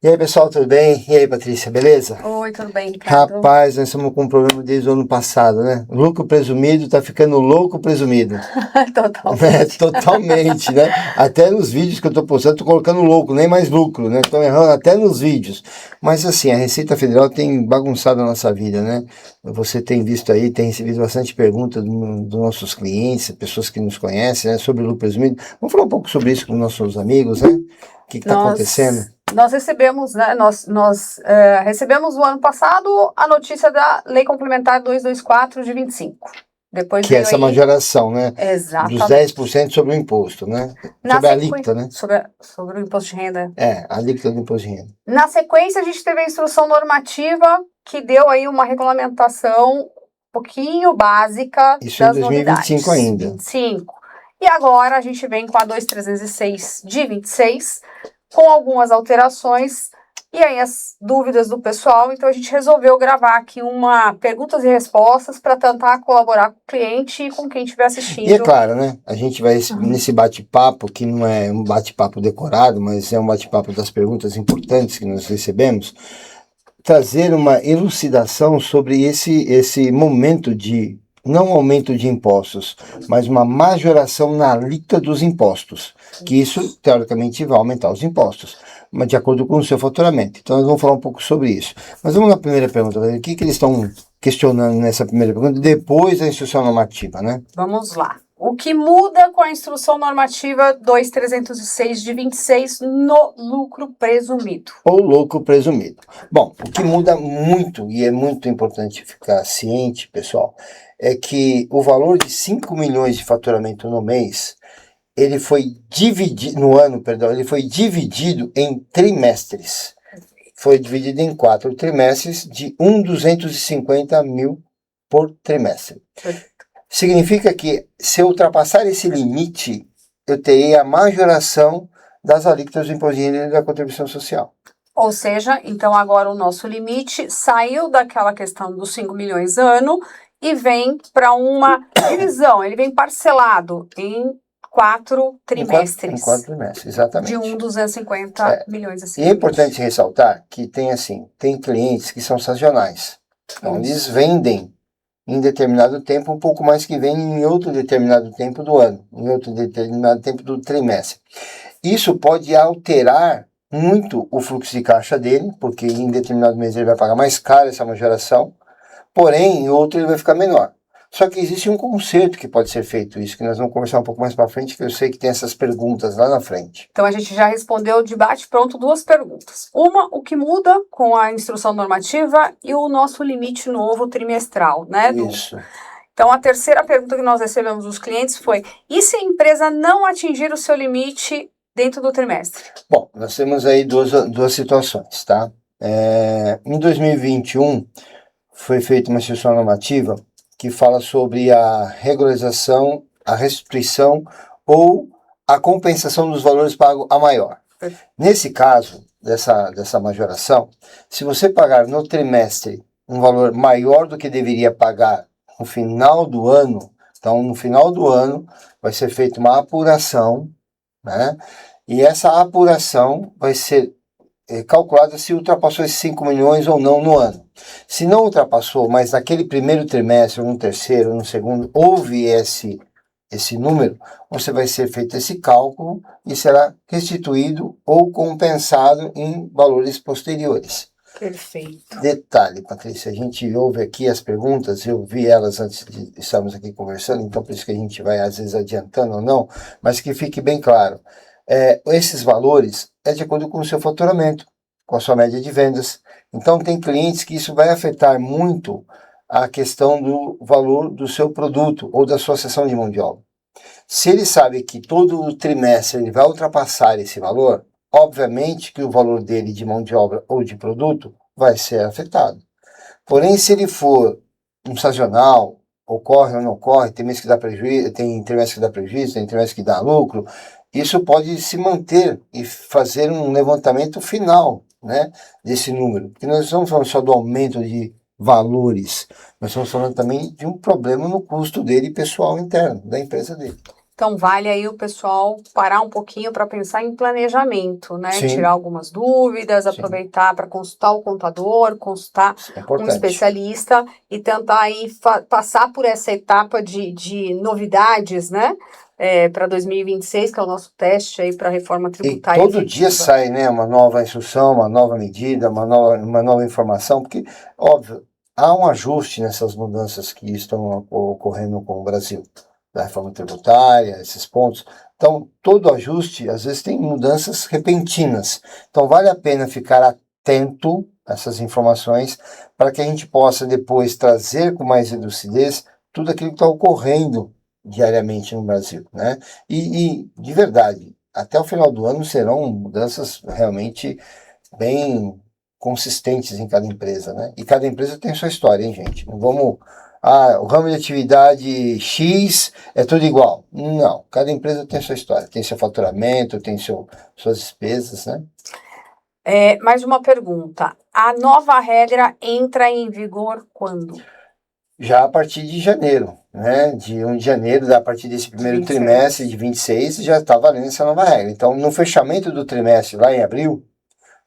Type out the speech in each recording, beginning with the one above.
E aí, pessoal, tudo bem? E aí, Patrícia, beleza? Oi, tudo bem, Ricardo? Rapaz, nós estamos com um problema desde o ano passado, né? Lucro presumido tá ficando louco presumido. Totalmente. Totalmente, né? Até nos vídeos que eu tô postando, tô colocando louco, nem mais lucro, né? Tô errando até nos vídeos. Mas assim, a Receita Federal tem bagunçado a nossa vida, né? Você tem visto aí, tem recebido bastante perguntas dos nossos clientes, pessoas que nos conhecem, né? Sobre o lucro presumido. Vamos falar um pouco sobre isso com nossos amigos, né? O que está acontecendo? Nós recebemos, né? Recebemos no ano passado a notícia da Lei Complementar 224 de 25. Depois que é essa aí, majoração, né? exatamente. Dos 10% sobre o imposto, né? Sobre a alíquota, né? Sobre o imposto de renda. A alíquota do imposto de renda. Na sequência, a gente teve a instrução normativa que deu aí uma regulamentação um pouquinho básica Isso das em 2025 novidades. ainda. 25. E agora a gente vem com a 2306 de 26, com algumas alterações, e aí as dúvidas do pessoal, então a gente resolveu gravar aqui uma perguntas e respostas para tentar colaborar com o cliente e com quem estiver assistindo. E é claro, né? A gente vai nesse bate-papo, que não é um bate-papo decorado, mas é um bate-papo das perguntas importantes que nós recebemos, trazer uma elucidação sobre esse momento de, não aumento de impostos, mas uma majoração na alíquota dos impostos, que isso, teoricamente, vai aumentar os impostos, mas de acordo com o seu faturamento. Então, nós vamos falar um pouco sobre isso. Mas vamos na primeira pergunta, o que eles estão questionando nessa primeira pergunta, depois da instrução normativa, né? Vamos lá. O que muda com a instrução normativa 2306 de 26 no lucro presumido? Ou lucro presumido. Bom, o que muda muito, e é muito importante ficar ciente, pessoal, é que o valor de 5 milhões de faturamento no mês, ele foi dividido, no ano, perdão, ele foi dividido em trimestres. Foi dividido em 4 trimestres de 250 mil por trimestre. Significa que se eu ultrapassar esse limite, eu terei a majoração das alíquotas do imposto de renda e da contribuição social. Ou seja, então agora o nosso limite saiu daquela questão dos 5 milhões ano e vem para uma divisão, ele vem parcelado em 4 trimestres. Em 4 trimestres, exatamente. De 250 milhões assim. E é importante ressaltar que tem clientes que são sazonais. Então, eles vendem em determinado tempo, um pouco mais que vem em outro determinado tempo do ano, em outro determinado tempo do trimestre. Isso pode alterar muito o fluxo de caixa dele, porque em determinado mês ele vai pagar mais caro essa majoração, porém em outro ele vai ficar menor. Só que existe um conserto que pode ser feito isso, que nós vamos conversar um pouco mais para frente, que eu sei que tem essas perguntas lá na frente. Então a gente já respondeu de bate-pronto 2 perguntas. Uma, o que muda com a instrução normativa e o nosso limite novo trimestral, né? Isso. Então a terceira pergunta que nós recebemos dos clientes foi: e se a empresa não atingir o seu limite dentro do trimestre? Bom, nós temos aí duas situações, tá? Em 2021 foi feita uma instrução normativa que fala sobre a regularização, a restituição ou a compensação dos valores pagos a maior. Nesse caso, dessa majoração, se você pagar no trimestre um valor maior do que deveria pagar no final do ano, então no final do ano vai ser feita uma apuração, né? E essa apuração vai ser calculada se ultrapassou esses 5 milhões ou não no ano. Se não ultrapassou, mas naquele primeiro trimestre, ou no terceiro, ou no segundo, houve esse número, você vai ser feito esse cálculo e será restituído ou compensado em valores posteriores. Perfeito. Detalhe, Patrícia, a gente ouve aqui as perguntas, eu vi elas antes de estarmos aqui conversando, então por isso que a gente vai às vezes adiantando ou não, mas que fique bem claro. Esses valores é de acordo com o seu faturamento, com a sua média de vendas. Então tem clientes que isso vai afetar muito a questão do valor do seu produto ou da sua seção de mão de obra. Se ele sabe que todo trimestre ele vai ultrapassar esse valor, obviamente que o valor dele de mão de obra ou de produto vai ser afetado. Porém, se ele for um sazonal, ocorre ou não ocorre, tem mês que dá prejuízo, tem trimestre que dá prejuízo, tem trimestre que dá lucro, isso pode se manter e fazer um levantamento final, né, desse número. Porque nós não estamos falando só do aumento de valores, nós estamos falando também de um problema no custo dele pessoal interno, da empresa dele. Então, vale aí o pessoal parar um pouquinho para pensar em planejamento, né? Sim. Tirar algumas dúvidas, Sim. Aproveitar para consultar o contador, consultar um especialista e tentar aí passar por essa etapa de novidades, né? Para 2026, que é o nosso teste aí para a reforma tributária. E todo dia sai, né, uma nova instrução, uma nova medida, uma nova informação, porque, óbvio, há um ajuste nessas mudanças que estão ocorrendo com o Brasil, da reforma tributária, esses pontos. Então, todo ajuste, às vezes, tem mudanças repentinas. Então, vale a pena ficar atento a essas informações para que a gente possa depois trazer com mais lucidez tudo aquilo que está ocorrendo diariamente no Brasil, né? E de verdade, até o final do ano serão mudanças realmente bem consistentes em cada empresa, né? E cada empresa tem sua história, hein, gente? Não vamos... o ramo de atividade X é tudo igual. Não, cada empresa tem sua história, tem seu faturamento, tem suas despesas, né? Mais uma pergunta. A nova regra entra em vigor quando? Já a partir de janeiro, né? De 1 de janeiro, a partir desse primeiro trimestre de 26, já está valendo essa nova regra. Então, no fechamento do trimestre, lá em abril,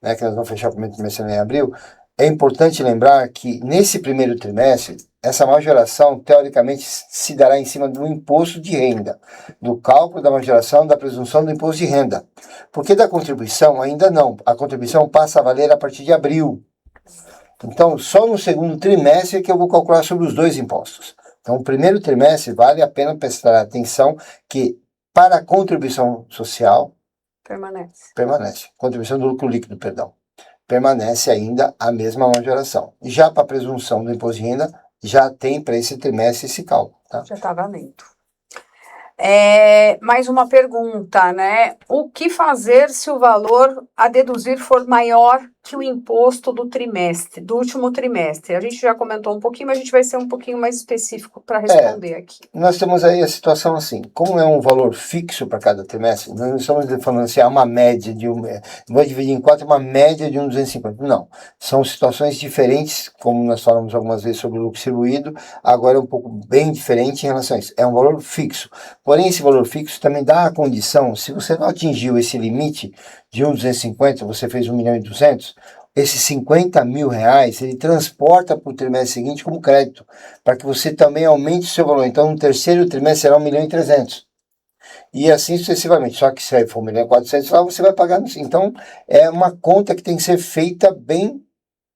né, que nós vamos fechar o primeiro trimestre lá em abril, é importante lembrar que nesse primeiro trimestre, essa majoração, teoricamente, se dará em cima do imposto de renda, do cálculo da majoração da presunção do imposto de renda. Porque da contribuição, ainda não. A contribuição passa a valer a partir de abril. Então, só no segundo trimestre que eu vou calcular sobre os dois impostos. Então, o primeiro trimestre vale a pena prestar atenção que para a contribuição social, permanece. Contribuição do lucro líquido, perdão. Permanece ainda a mesma majoração. Já para a presunção do imposto de renda, já tem para esse trimestre esse cálculo. Tá? Já está valendo. Mais uma pergunta, né? O que fazer se o valor a deduzir for maior que o imposto do último trimestre? A gente já comentou um pouquinho, mas a gente vai ser um pouquinho mais específico para responder aqui. Nós temos aí a situação assim, como é um valor fixo para cada trimestre, nós não estamos falando assim, uma média de vou dividir em 4, uma média de 250. Não, são situações diferentes, como nós falamos algumas vezes sobre o lucro distribuído, agora é um pouco bem diferente em relação a isso. É um valor fixo. Porém, esse valor fixo também dá a condição, se você não atingiu esse limite de 1.250, você fez 1.200.000, esses 50 mil reais, ele transporta para o trimestre seguinte como crédito, para que você também aumente o seu valor. Então, no terceiro trimestre será 1.300.000. E assim sucessivamente. Só que se for 1.400.000, lá você vai pagar. Então, é uma conta que tem que ser feita bem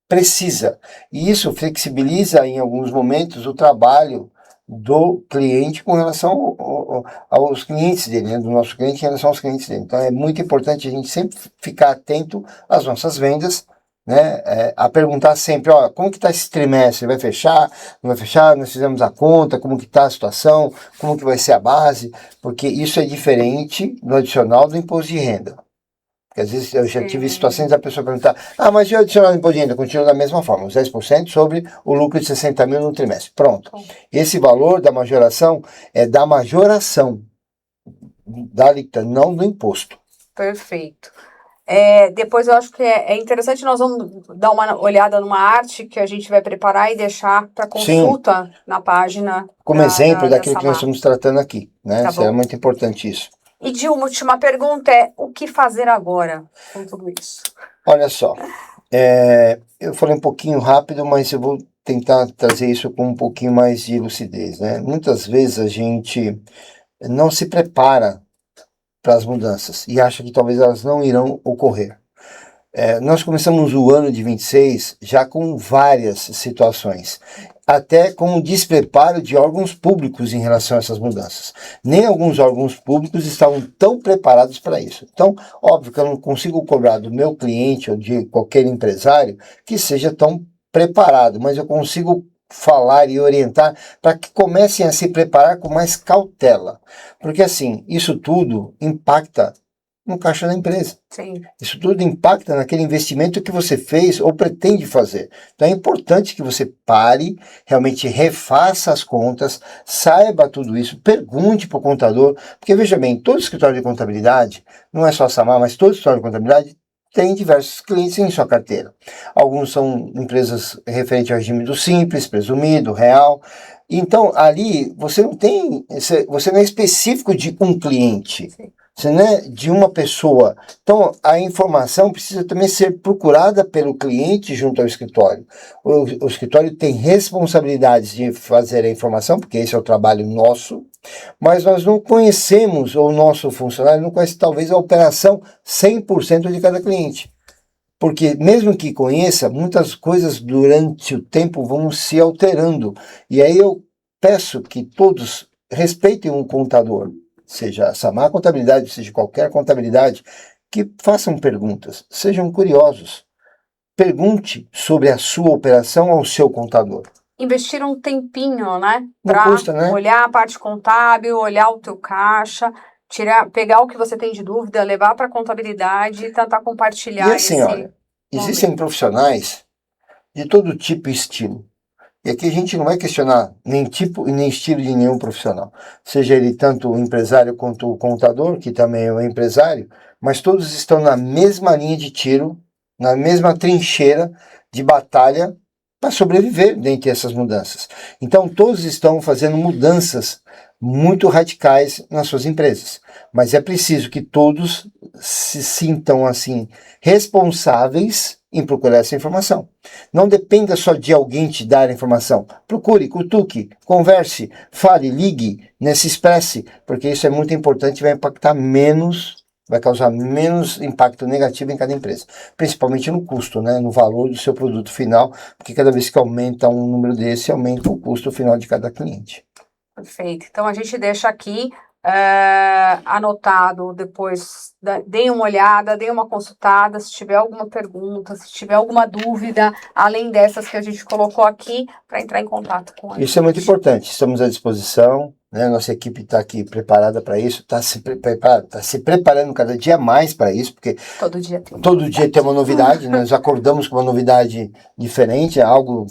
precisa. E isso flexibiliza, em alguns momentos, o trabalho do cliente com relação aos clientes dele, né? Do nosso cliente em relação aos clientes dele. Então, é muito importante a gente sempre ficar atento às nossas vendas, né? A perguntar sempre, como que está esse trimestre? Vai fechar? Não vai fechar? Nós fizemos a conta, como que está a situação? Como que vai ser a base? Porque isso é diferente do adicional do imposto de renda. Porque às vezes eu já tive situações da pessoa perguntar, mas e o adicional do imposto de renda? Continua da mesma forma, os 10% sobre o lucro de 60 mil no trimestre. Pronto. Esse valor da majoração é da majoração da alíquota, não do imposto. Perfeito. Depois eu acho que é interessante, nós vamos dar uma olhada numa arte que a gente vai preparar e deixar para consulta na página. Como exemplo daquilo que nós estamos tratando aqui, né? Tá Será muito importante isso. E de uma última pergunta o que fazer agora com tudo isso? Olha só, eu falei um pouquinho rápido, mas eu vou tentar trazer isso com um pouquinho mais de lucidez, né? Muitas vezes a gente não se prepara para as mudanças e acha que talvez elas não irão ocorrer. Nós começamos o ano de 26 já com várias situações, até com o despreparo de órgãos públicos em relação a essas mudanças. Nem alguns órgãos públicos estavam tão preparados para isso. Então, óbvio que eu não consigo cobrar do meu cliente ou de qualquer empresário que seja tão preparado, mas eu consigo falar e orientar para que comecem a se preparar com mais cautela. Porque assim, isso tudo impacta no caixa da empresa. Sim. Isso tudo impacta naquele investimento que você fez ou pretende fazer. Então é importante que você pare, realmente refaça as contas, saiba tudo isso, pergunte para o contador, porque veja bem, todo escritório de contabilidade, não é só a Samar, mas todo escritório de contabilidade tem diversos clientes em sua carteira. Alguns são empresas referentes ao regime do simples, presumido, real. Então, ali, você não é específico de um cliente. Sim. Você não é de uma pessoa. Então, a informação precisa também ser procurada pelo cliente junto ao escritório. O escritório tem responsabilidades de fazer a informação, porque esse é o trabalho nosso, mas nós não conhecemos, ou o nosso funcionário não conhece talvez a operação 100% de cada cliente. Porque mesmo que conheça, muitas coisas durante o tempo vão se alterando. E aí eu peço que todos respeitem um contador, seja a Samar Contabilidade, seja qualquer contabilidade, que façam perguntas, sejam curiosos. Pergunte sobre a sua operação ao seu contador. Investir um tempinho, né? Não Para custa, né? olhar a parte contábil, olhar o teu caixa, pegar o que você tem de dúvida, levar para a contabilidade e tentar compartilhar E assim, olha, existem profissionais de todo tipo e estilo. E aqui a gente não vai questionar nem tipo e nem estilo de nenhum profissional. Seja ele tanto o empresário quanto o contador, que também é um empresário, mas todos estão na mesma linha de tiro, na mesma trincheira de batalha para sobreviver dentre essas mudanças. Então todos estão fazendo mudanças muito radicais nas suas empresas. Mas é preciso que todos se sintam assim responsáveis em procurar essa informação. Não dependa só de alguém te dar a informação. Procure, cutuque, converse, fale, ligue, né, se expresse, porque isso é muito importante e vai impactar menos, vai causar menos impacto negativo em cada empresa. Principalmente no custo, né, no valor do seu produto final, porque cada vez que aumenta um número desse, aumenta o custo final de cada cliente. Perfeito. Então a gente deixa aqui anotado depois, deem uma olhada, deem uma consultada, se tiver alguma pergunta, se tiver alguma dúvida, além dessas que a gente colocou aqui, para entrar em contato com a gente. Isso é muito importante, estamos à disposição, né? Nossa equipe está aqui preparada para isso, está se preparando cada dia mais para isso, porque todo dia tem uma novidade, nós acordamos com uma novidade diferente, é algo,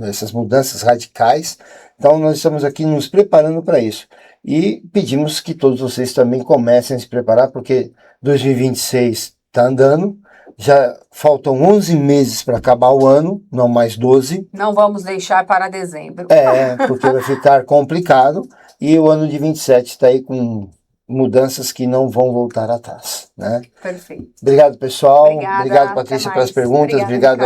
essas mudanças radicais, então nós estamos aqui nos preparando para isso. E pedimos que todos vocês também comecem a se preparar, porque 2026 está andando, já faltam 11 meses para acabar o ano, não mais 12. Não vamos deixar para dezembro. Porque vai ficar complicado, e o ano de 27 está aí com mudanças que não vão voltar atrás, né? Perfeito. Obrigado, pessoal. Obrigada, obrigado, Patrícia, pelas perguntas. Obrigado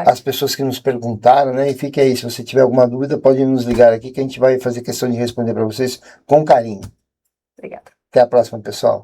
às pessoas que nos perguntaram, né? E fique aí, se você tiver alguma dúvida, pode nos ligar aqui que a gente vai fazer questão de responder para vocês com carinho. Obrigada. Até a próxima, pessoal.